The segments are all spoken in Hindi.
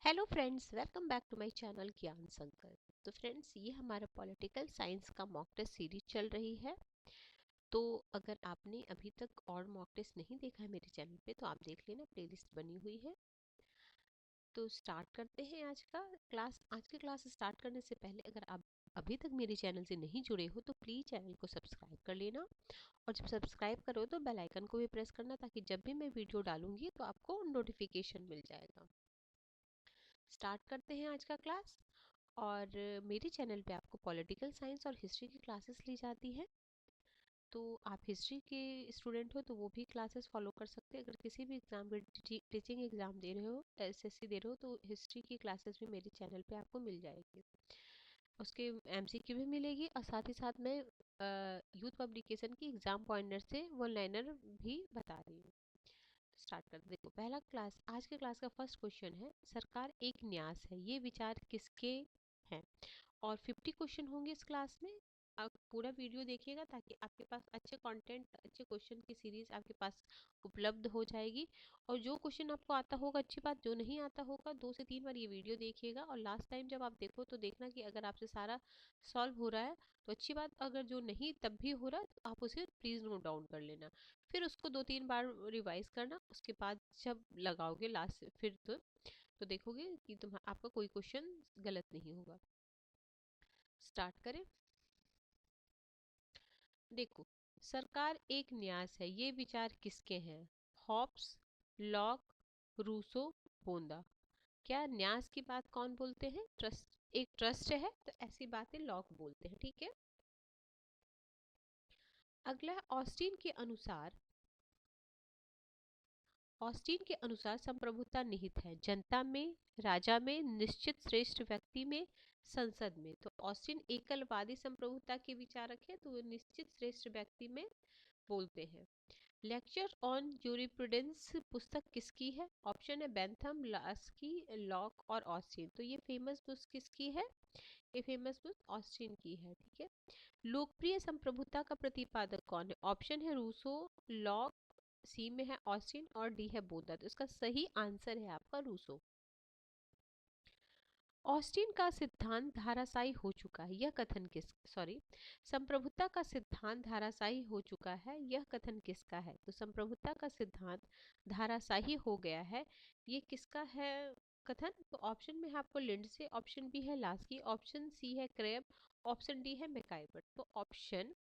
Hello friends, welcome back to my channel Gyan Sankalp. तो फ्रेंड्स, ये हमारा पॉलिटिकल साइंस का मॉक टेस्ट सीरीज चल रही है। तो अगर आपने अभी तक और मॉक टेस्ट नहीं देखा है मेरे चैनल पे तो आप देख लेना, प्लेलिस्ट बनी हुई है। तो स्टार्ट करते हैं आज का क्लास। आज की क्लास स्टार्ट करने से पहले अगर आप अभी तक मेरे चैनल से नहीं जुड़े हो तो प्लीज़ चैनल को सब्सक्राइब कर लेना। और जब सब्सक्राइब करो तो बेल आइकन को भी प्रेस करना, ताकि जब भी मैं वीडियो डालूंगी तो आपको नोटिफिकेशन मिल जाएगा। स्टार्ट करते हैं आज का क्लास। और मेरे चैनल पे आपको पॉलिटिकल साइंस और हिस्ट्री की क्लासेस ली जाती है। तो आप हिस्ट्री के स्टूडेंट हो तो वो भी क्लासेस फॉलो कर सकते हैं। अगर किसी भी एग्जाम में टीचिंग एग्जाम दे रहे हो, एसएससी दे रहे हो, तो हिस्ट्री की क्लासेस भी मेरे चैनल पे आपको मिल जाएगी। उसके एमसीक्यू भी मिलेगी, और साथ ही साथ मैं यूथ पब्लिकेशन की एग्जाम पॉइंटर से वन लाइनर भी बता रही हूँ। स्टार्ट कर देखो, पहला क्लास, आज के क्लास का फर्स्ट क्वेश्चन है, सरकार एक न्यास है, ये विचार किसके हैं। और 50 क्वेश्चन होंगे इस क्लास में। आप पूरा वीडियो देखिएगा ताकि आपके पास अच्छे कंटेंट, अच्छे क्वेश्चन की सीरीज आपके पास उपलब्ध हो जाएगी। और जो क्वेश्चन आपको आता होगा अच्छी बात, जो नहीं आता होगा 2 से 3 बार ये वीडियो देखिएगा। और लास्ट टाइम जब आप देखो तो देखना कि अगर आपसे सारा सॉल्व हो रहा है तो अच्छी बात, अगर जो नहीं तब भी हो रहा है तो आप उसे प्लीज़ नोट डाउन कर लेना। फिर उसको 2-3 बार रिवाइज करना, उसके बाद जब लगाओगे लास्ट फिर तो देखोगे कि तुम आपका कोई क्वेश्चन गलत नहीं होगा। स्टार्ट करें। देखो, सरकार एक न्यास है, ये विचार किसके हैं। हॉब्स, लॉक, रूसो, बोंदा। क्या न्यास की बात कौन बोलते हैं? ट्रस्ट, एक ट्रस्ट है तो ऐसी बातें लॉक बोलते हैं, ठीक है। अगला, ऑस्टीन के अनुसार संप्रभुता निहित है जनता में, राजा में, निश्चित श्रेष्ठ व्यक्ति में, संसद में। तो ऑस्टीन एकलवादी संप्रभुता के विचारक है, तो वो निश्चित श्रेष्ठ व्यक्ति में बोलते हैं। लेक्चर ऑन यूरिप्रूडेंस पुस्तक किसकी है? ऑप्शन है बेंथम, लास्की, लॉक और ऑस्टीन। तो ये फेमस बुक किसकी है? ये फेमस बुक ऑस्टीन की है, ठीक है। लोकप्रिय संप्रभुता का प्रतिपादक कौन है? ऑप्शन है रूसो, लॉक, सी में है ऑस्टिन और डी है बोधा। तो इसका सही आंसर है आपका रूसो। ऑस्टिन का सिद्धांत धाराशायी हो चुका है, यह कथन किस, सॉरी, संप्रभुता का सिद्धांत धाराशायी हो चुका है, यह कथन किसका है? तो संप्रभुता का सिद्धांत धाराशायी हो गया है, ये किसका है कथन? तो ऑप्शन में है आपको लिंडसे, ऑप्शन बी है लास्की, ऑप्शन सी है क्रेब, ऑप्शन डी है मैकाइवर। तो ऑप्शन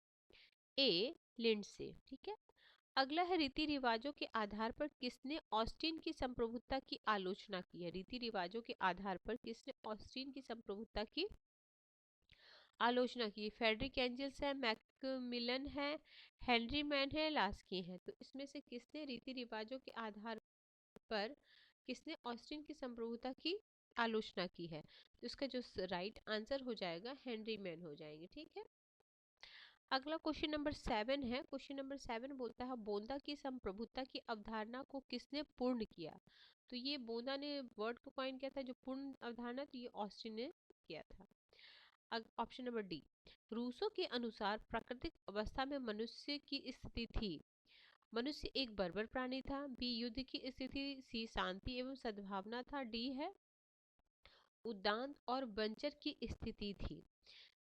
ए लिंडसे, ठीक है। अगला है, रीति रिवाजों के आधार पर किसने ऑस्टिन की संप्रभुता की आलोचना की है? रीति रिवाजों के आधार पर किसने ऑस्टिन की संप्रभुता की आलोचना की? फेडरिक एंजल्स है, मैकमिलन है, हेनरी मैन है, लास्की है। तो इसमें से किसने रीति रिवाजों के आधार पर किसने ऑस्टिन की संप्रभुता की आलोचना की है? तो इसका जो राइट आंसर हो जाएगा हेनरी मैन हो जाएंगे, ठीक है। अगला क्वेश्चन नंबर 7 है। क्वेश्चन नंबर 7 बोलता है, बोंदा की संप्रभुता की अवधारणा को किसने पूर्ण किया? तो ये बोंदा ने वर्ड को कॉइन किया था, जो पूर्ण अवधारणा, तो ये ऑस्टिन ने किया था। ऑप्शन नंबर डी, रूसो के अनुसार प्राकृतिक अवस्था में मनुष्य की स्थिति थी। मनुष्य एक बर्बर प्राणी था। बी, युद्ध की स्थिति। सी, शांति एवं सद्भावना था। डी है उद्दान और बंचर की स्थिति थी।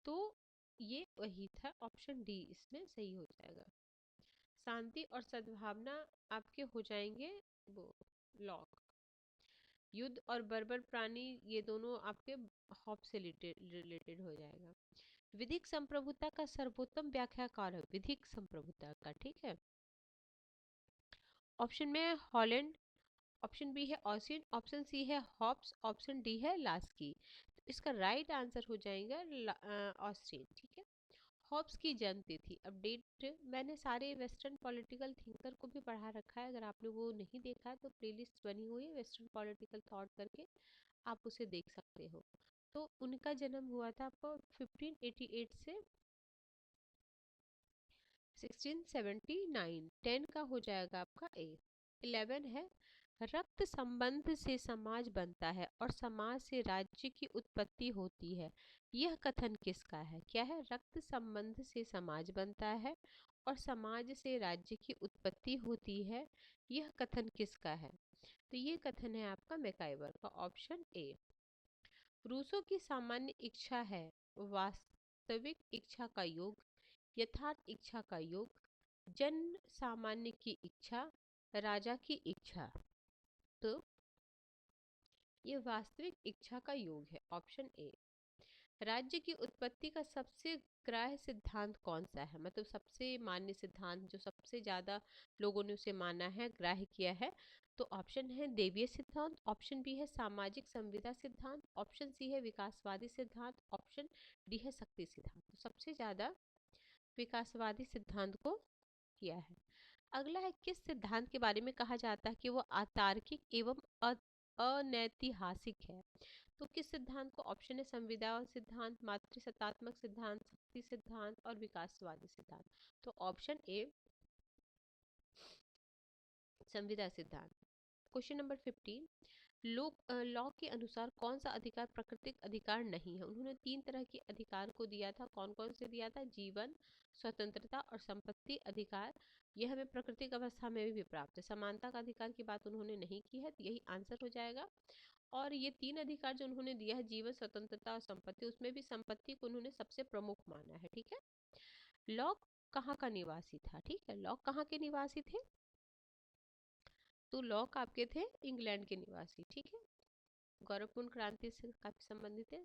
तो ये वही था, ऑप्शन डी इसमें सही हो जाएगा। शांति और सद्भावना आपके हो जाएंगे वो लॉक। युद्ध और बर्बर प्राणी ये दोनों आपके हॉप से रिलेटेड हो जाएगा। विधिक संप्रभुता का सर्वोत्तम व्याख्याकार है, विधिक संप्रभुता का, ठीक है। ऑप्शन में हॉलैंड, ऑप्शन बी है ऑसिन, ऑप्शन सी है हॉब्स, ऑप्शन डी है लास्की। तो इसका राइट आंसर हो जाएगा ऑस्ट्रिन, ठीक है। हॉब्स की जन्म तिथि अपडेट, मैंने सारे वेस्टर्न पॉलिटिकल थिंकर को भी पढ़ा रखा है, अगर आपने वो नहीं देखा है तो प्लेलिस्ट बनी हुई है वेस्टर्न पॉलिटिकल थॉट करके, आप उसे देख सकते हो। तो उनका जन्म हुआ था आपको 1588 से 1679। 10 का हो जाएगा आपका ए। 11 है, रक्त संबंध से समाज बनता है और समाज से राज्य की उत्पत्ति होती है, यह कथन किसका है? क्या है? रक्त संबंध से समाज बनता है और समाज से राज्य की उत्पत्ति होती है, यह कथन किसका है? तो ये कथन है आपका मैकाइवर का, ऑप्शन ए। रूसो की सामान्य इच्छा है वास्तविक इच्छा का योग, यथार्थ इच्छा का योग, जन सामान्य की इच्छा, राजा की इच्छा। तो ये वास्तविक इच्छा का योग है, ऑप्शन ए। राज्य की उत्पत्ति का सबसे ग्राह्य सिद्धांत कौन सा है, मतलब सबसे मान्य सिद्धांत जो सबसे ज्यादा लोगों ने उसे माना है, ग्राह्य किया है। तो ऑप्शन है देवीय सिद्धांत, ऑप्शन बी है सामाजिक संविदा सिद्धांत, ऑप्शन सी है विकासवादी सिद्धांत, ऑप्शन डी है शक्ति सिद्धांत। तो सबसे ज्यादा विकासवादी सिद्धांत को किया है। अगला है, किस सिद्धांत के बारे में कहा जाता है कि वो अतार्किक एवं अनैतिहासिक है। तो किस सिद्धांत को, ऑप्शन है संविदा सिद्धांत, मातृसत्तात्मक सिद्धांत, शक्ति सिद्धांत और विकासवादी सिद्धांत। तो ऑप्शन ए संविदा सिद्धांत। क्वेश्चन नंबर 15, लॉ के अनुसार कौन सा अधिकार प्राकृतिक अधिकार नहीं है। उन्होंने 3 तरह के अधिकार को दिया था, कौन कौन से दिया था, जीवन, स्वतंत्रता और संपत्ति अधिकार। यह हमें प्राकृतिक अवस्था में भी प्राप्त है। समानता का अधिकार की बात उन्होंने नहीं की है, तो यही आंसर हो जाएगा। और ये 3 अधिकार जो उन्होंने दिया है, जीवन, स्वतंत्रता और संपत्ति, उसमें भी संपत्ति को उन्होंने सबसे प्रमुख माना है। ठीक है। लॉक कहाँ का निवासी था, ठीक है, लॉक कहाँ के निवासी थे, तो लॉक आपके थे इंग्लैंड के निवासी। ठीक है, गौरवपूर्ण क्रांति से काफी संबंधित है।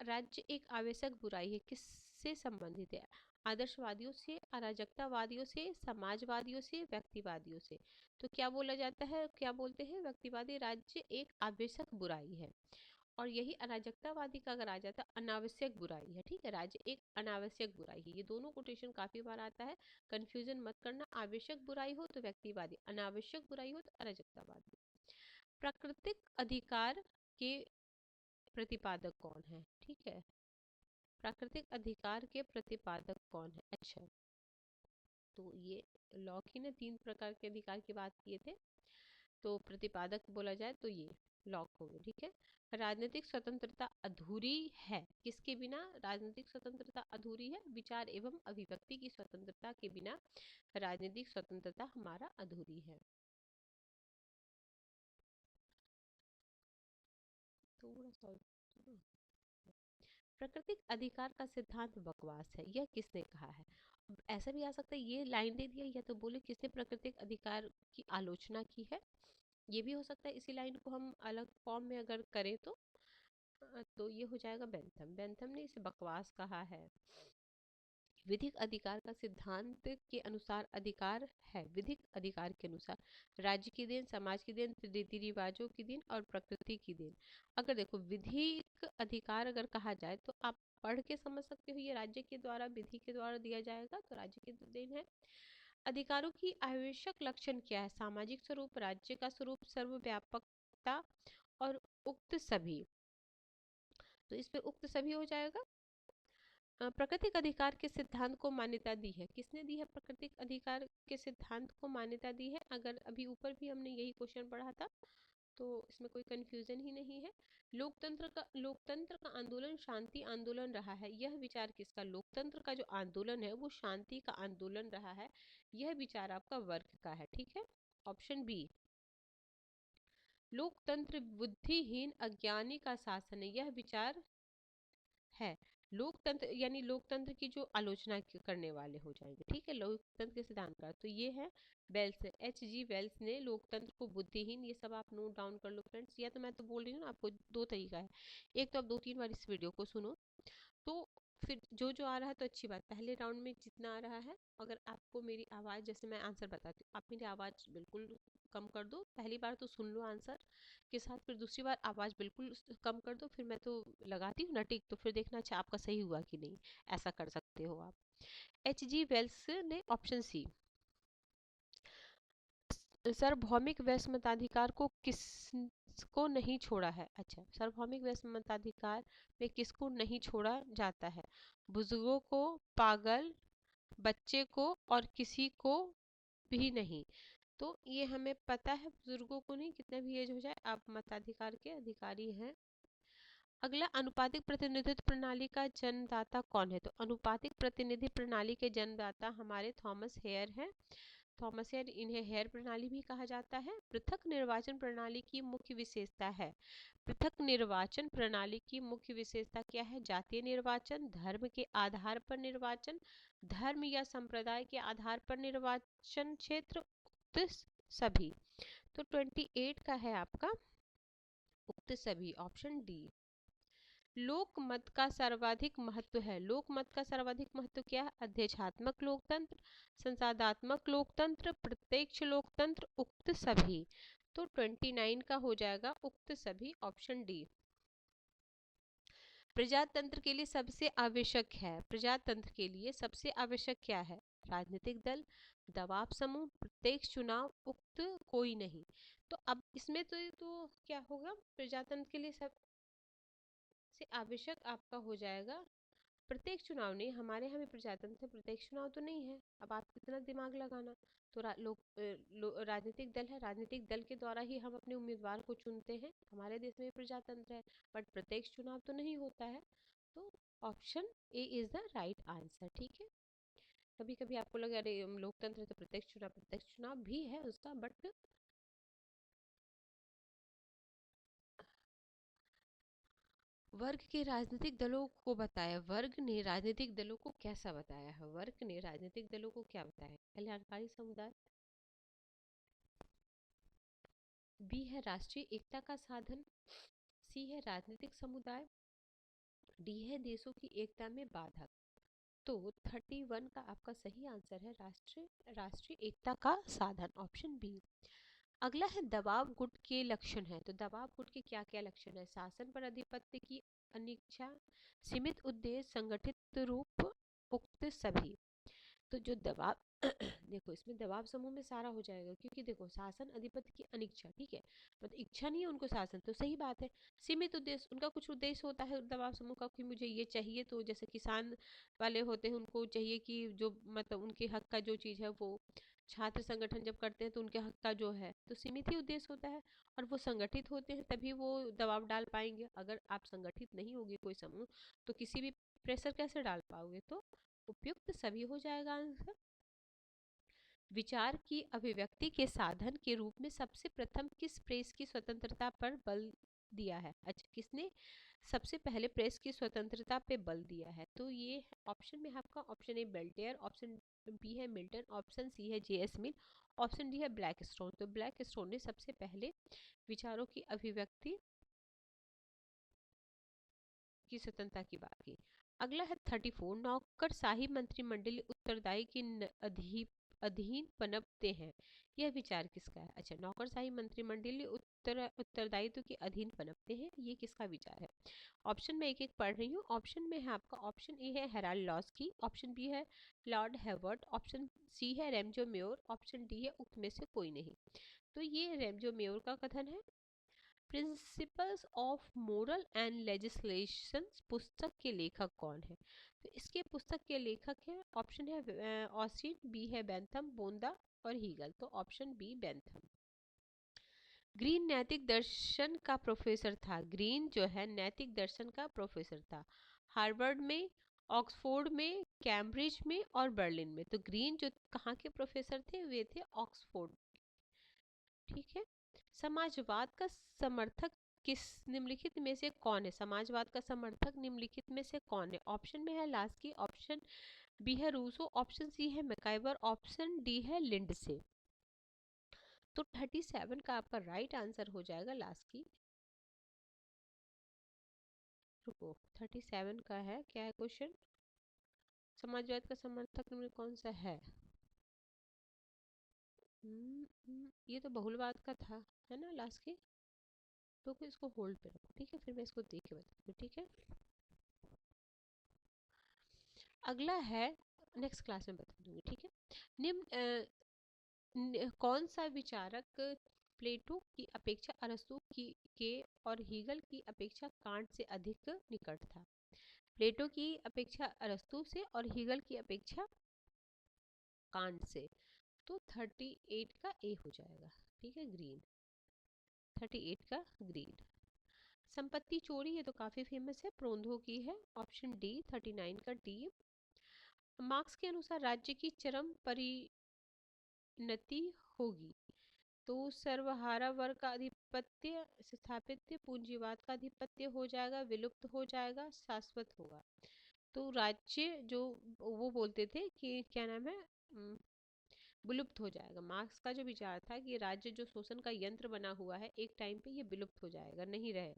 राज्य एक आवश्यक बुराई है, किससे संबंधित है, आदर्शवादियों से, अराजकतावादियों से, समाजवादियों से, व्यक्तिवादियों से। तो क्या बोला जाता है, क्या बोलते हैं व्यक्तिवादी, राज्य एक आवश्यक बुराई है। और यही अराजकतावादी का अगर आ जाता है अनावश्यक बुराई है। ठीक है, राज्य एक अनावश्यक बुराई है। ये दोनों कोटेशन काफी बार आता है, कंफ्यूजन मत करना। आवश्यक बुराई हो तो व्यक्तिवादी, अनावश्यक बुराई हो तो अराजकतावादी। प्राकृतिक अधिकार के प्रतिपादक कौन है, ठीक है, प्राकृतिक अधिकार के प्रतिपादक कौन है। अच्छा, तो ये लॉक ही ने 3 प्रकार के अधिकार की बात किए थे, तो प्रतिपादक बोला जाए तो ये लॉक हो गए। ठीक है, राजनीतिक स्वतंत्रता अधूरी है किसके बिना, राजनीतिक स्वतंत्रता अधूरी है विचार एवं अभिव्यक्ति की स्वतंत्रता के बिना राजनीतिक स्वतंत्रता हमारा अधूरी है। थोड़ा सा प्राकृतिक अधिकार का सिद्धांत बकवास है, यह किसने कहा है। अब ऐसा भी आ सकता है ये लाइन दे दिया या तो बोले किसने प्राकृतिक अधिकार की आलोचना की है, ये भी हो सकता है। इसी लाइन को हम अलग फॉर्म में अगर करें तो ये हो जाएगा बेंथम, बेंथम ने इसे बकवास कहा है। विधिक अधिकार का सिद्धांत के अनुसार अधिकार है विधिक अधिकार के अनुसार राज्य की देन, समाज की देन, रीति रिवाजों की देन और प्रकृति की देन। अगर देखो विधिक अधिकार अगर कहा जाए तो आप पढ़ के समझ सकते हो, ये राज्य के द्वारा विधि के द्वारा दिया जाएगा, तो राज्य की देन है। अधिकारों की आवश्यक लक्षण क्या है, सामाजिक स्वरूप, राज्य का स्वरूप, सर्वव्यापकता और उक्त सभी। तो इसमें उक्त सभी हो जाएगा। प्राकृतिक अधिकार के सिद्धांत को मान्यता दी है, किसने दी है, प्राकृतिक अधिकार के सिद्धांत को मान्यता दी है। अगर अभी ऊपर भी हमने यही क्वेश्चन पढ़ा था, तो इसमें कोई कंफ्यूजन ही नहीं है। लोकतंत्र का आंदोलन शांति आंदोलन रहा है, यह विचार किसका, लोकतंत्र का जो आंदोलन है वो शांति का आंदोलन रहा है, यह विचार आपका वर्ग का है। ठीक है, ऑप्शन बी। लोकतंत्र बुद्धिहीन अज्ञानी का शासन है, यह विचार है लोकतंत्र, यानी लोकतंत्र की जो आलोचना करने वाले हो जाएंगे। ठीक है, लोकतंत्र के सिद्धांत का तो ये है वेल्स, H.G. वेल्स ने लोकतंत्र को बुद्धिहीन, ये सब आप नोट डाउन कर लो फ्रेंड्स। या तो मैं तो बोल रही हूँ ना आपको, 2 तरीका है, एक तो आप 2-3 बार इस वीडियो को सुनो, तो फिर जो जो आ रहा है तो अच्छी बात, पहले राउंड में जितना आ रहा है, अगर आपको मेरी आवाज़, जैसे मैं आंसर बताती हूँ, आप मेरी आवाज़ बिल्कुल कम कर दो, पहली बार तो सुन लो आंसर के साथ, फिर दूसरी बार आवाज़ बिल्कुल कम कर दो, फिर मैं तो लगाती हूँ ना टिक, तो फिर देखना अच्छा आपका सही हुआ कि नहीं, ऐसा कर सकते हो आप। H.G. वेल्स ने ऑप्शन सी, सार्वभौमिक वैश्य मताधिकार को किसको नहीं छोड़ा है। अच्छा, सार्वभौमिक वैश्य मताधिकार में किसको नहीं छोड़ा जाता है, बुजुर्गों को, पागल बच्चे को और किसी को भी नहीं। तो ये हमें पता है बुजुर्गों को नहीं, कितना भी एज हो जाए आप मताधिकार के अधिकारी हैं। अगला, अनुपातिक प्रतिनिधित्व प्रणाली का जन्मदाता कौन है, तो अनुपातिक प्रतिनिधि प्रणाली के जन्मदाता हमारे थॉमस हेयर हैं। थॉमसियन, इन्हें हेयर प्रणाली भी कहा जाता है। पृथक निर्वाचन प्रणाली की मुख्य विशेषता है। पृथक निर्वाचन प्रणाली की मुख्य विशेषता क्या है? जातीय निर्वाचन, धर्म के आधार पर निर्वाचन, धर्म या संप्रदाय के आधार पर निर्वाचन क्षेत्र, उक्त सभी। तो 28 का है आपका उक्त सभी, ऑप्शन डी। लोक मत का सर्वाधिक महत्व है। लोक मत का सर्वाधिक महत्व क्या है? अध्यक्षात्मक लोकतंत्र, संसदात्मक लोकतंत्र, प्रत्यक्ष लोकतंत्र, उक्त सभी। तो 29 का हो जाएगा उक्त सभी, ऑप्शन डी। प्रजातंत्र के लिए सबसे आवश्यक है। प्रजातंत्र के लिए सबसे आवश्यक क्या है? राजनीतिक दल, दबाव समूह, प्रत्यक्ष चुनाव, उक्त कोई नहीं। तो अब इसमें तो क्या होगा? प्रजातंत्र के लिए सबसे आवश्यक आपका हो जाएगा प्रत्येक चुनाव। नहीं, हमारे यहाँ भी प्रजातंत्र है, प्रत्येक चुनाव तो नहीं है। अब आप कितना दिमाग लगाना। तो राजनीतिक दल है, राजनीतिक दल के द्वारा ही हम अपने उम्मीदवार को चुनते हैं। हमारे देश में प्रजातंत्र है, बट प्रत्येक चुनाव तो नहीं होता है। तो option A is the right answer. ठीक है, कभी कभी आपको लगे अरे लोकतंत्र है तो प्रत्यक्ष चुनाव भी है उसका, बट वर्ग के राजनीतिक दलों को बताया। वर्ग ने राजनीतिक दलों को कैसा बताया है? वर्ग ने राजनीतिक दलों को क्या बताया? कल्याणकारी समुदाय, बी है राष्ट्रीय एकता का साधन, सी है राजनीतिक समुदाय, डी है देशों की एकता में बाधक। तो 31 का आपका सही आंसर है राष्ट्रीय एकता का साधन, ऑप्शन बी। अगला है दबाव गुट के लक्षण है। तो दबाव गुट के क्या क्या लक्षण है? शासन पर अधिपत्य की अनिच्छा, सीमित उद्देश्य, संगठित रूप, उक्त सभी। तो जो दबाव देखो इसमें दबाव समूह में सारा हो जाएगा, क्योंकि देखो शासन अधिपति की अनिच्छा, ठीक है, मतलब इच्छा नहीं है उनको शासन, तो सही बात है। सीमित उद्देश्य, उनका कुछ उद्देश्य होता है दबाव समूह का कि मुझे ये चाहिए, तो जैसे किसान वाले होते हैं उनको चाहिए कि जो मतलब उनके हक का जो चीज़ है वो, छात्र संगठन जब करते हैं तो उनके हक का जो है, तो सीमित ही उद्देश्य होता है। और वो संगठित होते हैं तभी वो दबाव डाल पाएंगे। अगर आप संगठित नहीं होगी कोई समूह तो किसी भी प्रेशर कैसे डाल पाओगे? तो उपयुक्त सभी हो जाएगा आंसर। विचार की अभिव्यक्ति के साधन के रूप में सबसे प्रथम किस प्रेस की स्वतंत्रता पर बल दिया है? अच्छा, किसने सबसे पहले प्रेस की स्वतंत्रता पे बल दिया है? तो ये ऑप्शन में आपका ऑप्शन ए बेल्टेयर, ऑप्शन बी है मिल्टन, ऑप्शन सी है जे एस मिल, ऑप्शन डी है ब्लैक स्टोन। तो ब्लैक स्टोन ने सबसे पहले विचारों की अभिव्यक्ति की स्वतंत्रता की बात की। अगला है 34, नौकरशाही मंत्रिमंडलीय उत्तरदायी के अधीन पनपते हैं, यह विचार किसका है? अच्छा, नौकरशाही मंत्रिमंडलीय उत्तरदायित्व के अधीन पनपते हैं, ये किसका विचार है? ऑप्शन में एक एक पढ़ रही हूँ। ऑप्शन में है आपका ऑप्शन ए है हेराल्ड लॉस्की, ऑप्शन बी है लॉर्ड हेवर्ड, ऑप्शन सी है रेमजो मेयोर, ऑप्शन डी है उक्त में से कोई नहीं। तो ये रेमजो मेयोर का कथन है। Principles of moral and legislation पुस्तक के लेखक कौन है? तो इसके पुस्तक के लेखक है, ऑप्शन है ऑस्टिन, बी है बेंथम, बोंदा और हीगल। तो ऑप्शन बी बेंथम। ग्रीन नैतिक दर्शन का प्रोफेसर था। ग्रीन जो है नैतिक दर्शन का प्रोफेसर था हार्वर्ड में, ऑक्सफोर्ड में, कैम्ब्रिज में और बर्लिन में। तो ग्रीन जो कहाँ के प्रोफेसर थे? वे थे ऑक्सफोर्ड। ठीक है। समाजवाद का समर्थक किस निम्नलिखित में से कौन है? समाजवाद का समर्थक निम्नलिखित में से कौन है? ऑप्शन में है लास्की, ऑप्शन बी है रूसो, ऑप्शन सी है मैकाइवर, ऑप्शन डी है लिंडसे। तो 37 का आपका राइट आंसर हो जाएगा लास्की। रुको, 37 का है, क्या है क्वेश्चन? समाजवाद का समर्थक निम्न कौन सा है? ये तो बहुलवाद का था, है ना लास्की? तो इसको होल्ड पे रखो, ठीक है, फिर मैं इसको देख के बताती हूँ, ठीक है। अगला है, नेक्स्ट क्लास में बता दूंगी, ठीक है। कौन सा विचारक प्लेटो की अपेक्षा अरस्तु के और हीगल की अपेक्षा कांट से अधिक निकट था? प्लेटो की अपेक्षा अरस्तु से और हीगल की अपेक्षा कांट से। तो 38 का ए हो जाएगा, ठीक है, ग्रीन। 38 का ग्रीन। संपत्ति चोरी, ये तो काफी फेमस है, प्रोंधो की है, ऑप्शन डी। 39 का डी। मार्क्स के अनुसार राज्य की चरम उन्नति होगी। तो सर्वहारा वर्ग का आधिपत्य स्थापित, पूंजीवाद का आधिपत्य हो जाएगा, विलुप्त हो जाएगा, शाश्वत होगा। तो राज्य जो वो बोलते थे कि क्या नाम है, विलुप्त हो जाएगा। मार्क्स का जो विचार था कि राज्य जो शोषण का यंत्र बना हुआ है एक टाइम पे ये विलुप्त हो जाएगा, नहीं रहे।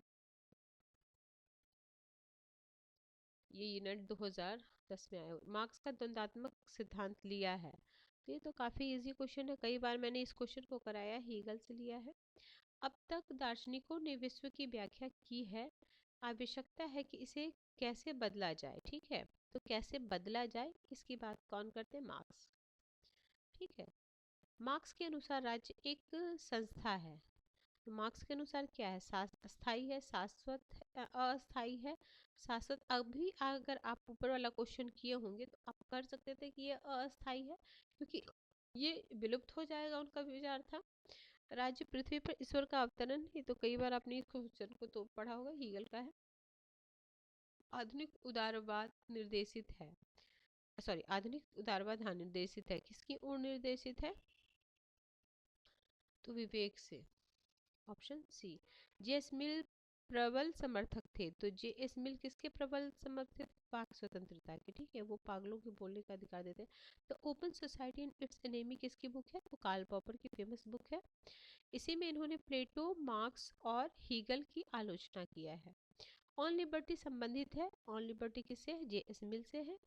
ये यूनिट 2010 में आया। मार्क्स का द्वंद्वात्मक सिद्धांत लिया है। तो ये तो काफी इजी क्वेश्चन है, कई बार मैंने इस क्वेश्चन को कराया, हीगल से लिया है। अब तक दार्शनिकों ने विश्व की व्याख्या की है, आवश्यकता है कि इसे कैसे बदला जाए। ठीक है, तो कैसे बदला जाए इसकी बात कौन करते हैं, मार्क्स। ठीक है, मार्क्स के अनुसार राज्य एक संस्था है। तो मार्क्स के अनुसार क्या है, अस्थाई है, शाश्वत है, अस्थाई है, शाश्वत। अभी अगर आप ऊपर वाला क्वेश्चन किए होंगे तो आप कर सकते थे कि ये अस्थाई है, क्योंकि ये विलुप्त हो जाएगा, उनका विचार था। राज्य पृथ्वी पर ईश्वर का अवतरण, ये तो कई बार आपने इस क्वेश्चन को तो पढ़ा होगा, हीगल का है। आधुनिक उदारवाद निर्देशित है, सॉरी आधुनिक उदारवाद हाँ निर्देशित है, किसकी ओर निर्देशित है, तो विवेक से। Option C. जेएस मिल प्रबल समर्थक थे, तो जेएस मिल किसके प्रबल समर्थक थे, वाक स्वतंत्रता के। ठीक है, वो पागलों के बोलने का अधिकार देते हैं। तो open society and it's enemy किसकी बुक है, तो कार्ल पॉपर की फेमस बुक है। इसी में इन्होंने प्लेटो, मार्क्स और हीगल की आलोचना किया है। ऑन लिबर्टी संबंधित है, ऑन लिबर्टी किससे है, जेएस मिल से है।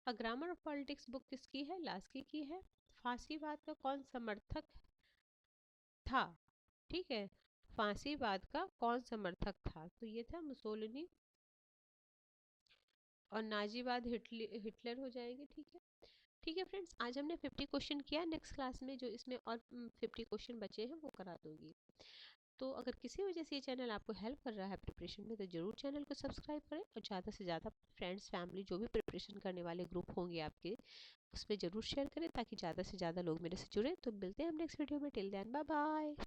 A grammar of politics book किसकी है, लास्की की है। फांसीवाद का कौन समर्थक था, ठीक है, फांसीवाद का कौन समर्थक था, तो ये था मुसोलिनी। और नाजीवाद हिटलर हो जाएंगे। ठीक है, ठीक है फ्रेंड्स, आज हमने 50 क्वेश्चन किया। नेक्स्ट क्लास में जो इसमें और 50 क्वेश्चन बचे हैं वो करा दूंगी। तो अगर किसी वजह से ये चैनल आपको हेल्प कर रहा है प्रिपरेशन में, तो जरूर चैनल को सब्सक्राइब करें और ज़्यादा से ज़्यादा फ्रेंड्स, फैमिली, जो भी प्रिपरेशन करने वाले ग्रुप होंगे आपके, उसमें ज़रूर शेयर करें ताकि ज़्यादा से ज़्यादा लोग मेरे से जुड़े। तो मिलते हैं हम नेक्स्ट वीडियो में, टिल देन बाय बाय।